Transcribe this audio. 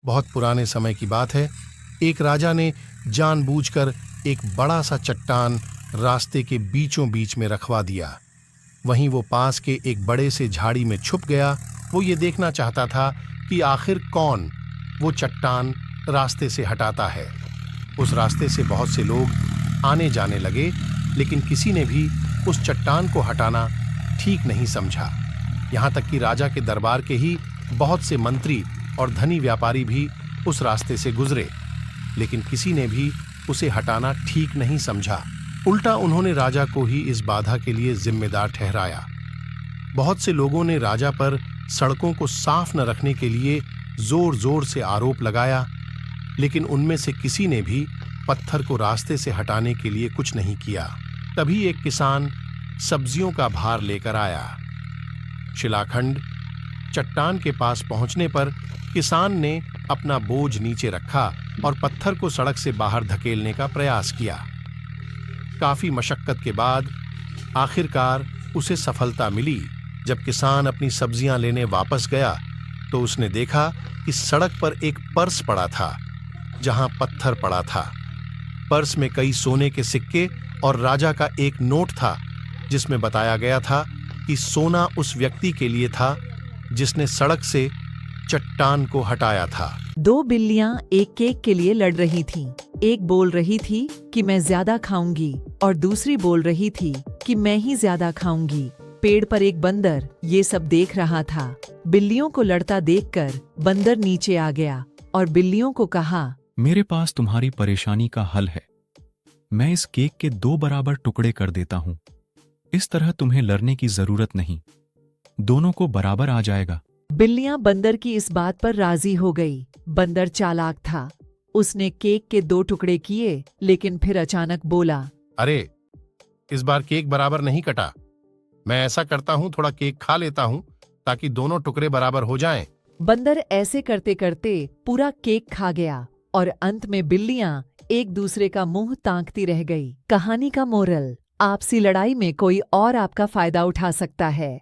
बहुत पुराने समय की बात है। एक राजा ने जानबूझकर एक बड़ा सा चट्टान रास्ते के बीचों बीच में रखवा दिया। वहीं वो पास के एक बड़े से झाड़ी में छुप गया। वो ये देखना चाहता था कि आखिर कौन वो चट्टान रास्ते से हटाता है। उस रास्ते से बहुत से लोग आने जाने लगे, लेकिन किसी ने भी उस चट्टान को हटाना ठीक नहीं समझा। यहाँ तक कि राजा के दरबार के ही बहुत से मंत्री और धनी व्यापारी भी उस रास्ते से गुजरे, लेकिन किसी ने भी उसे हटाना ठीक नहीं समझा। उल्टा उन्होंने राजा को ही इस बाधा के लिए जिम्मेदार ठहराया। बहुत से लोगों ने राजा पर सड़कों को साफ न रखने के लिए जोर जोर से आरोप लगाया, लेकिन उनमें से किसी ने भी पत्थर को रास्ते से हटाने के लिए कुछ नहीं किया। तभी एक किसान सब्जियों का भार लेकर आया। शिलाखंड चट्टान के पास पहुंचने पर किसान ने अपना बोझ नीचे रखा और पत्थर को सड़क से बाहर धकेलने का प्रयास किया। काफी मशक्कत के बाद आखिरकार उसे सफलता मिली। जब किसान अपनी सब्जियां लेने वापस गया तो उसने देखा कि सड़क पर एक पर्स पड़ा था जहां पत्थर पड़ा था। पर्स में कई सोने के सिक्के और राजा का एक नोट था, जिसमें बताया गया था कि सोना उस व्यक्ति के लिए था जिसने सड़क से चट्टान को हटाया था। दो बिल्लियां एक केक के लिए लड़ रही थीं। एक बोल रही थी कि मैं ज्यादा खाऊंगी और दूसरी बोल रही थी कि मैं ही ज्यादा खाऊंगी। पेड़ पर एक बंदर ये सब देख रहा था। बिल्लियों को लड़ता देखकर बंदर नीचे आ गया और बिल्लियों को कहा, मेरे पास तुम्हारी परेशानी का हल है। मैं इस केक के 2 बराबर टुकड़े कर देता हूं। इस तरह तुम्हें लड़ने की जरूरत नहीं, दोनों को बराबर आ जाएगा। बिल्लियां बंदर की इस बात पर राजी हो गई। बंदर चालाक था। उसने केक के 2 टुकड़े किए, लेकिन फिर अचानक बोला, अरे, इस बार केक बराबर नहीं कटा। मैं ऐसा करता हूं, थोड़ा केक खा लेता हूं ताकि दोनों टुकड़े बराबर हो जाएं। बंदर ऐसे करते करते पूरा केक खा गया और अंत में बिल्लियां एक दूसरे का मुंह ताकती रह गई। कहानी का मोरल, आपसी लड़ाई में कोई और आपका फायदा उठा सकता है।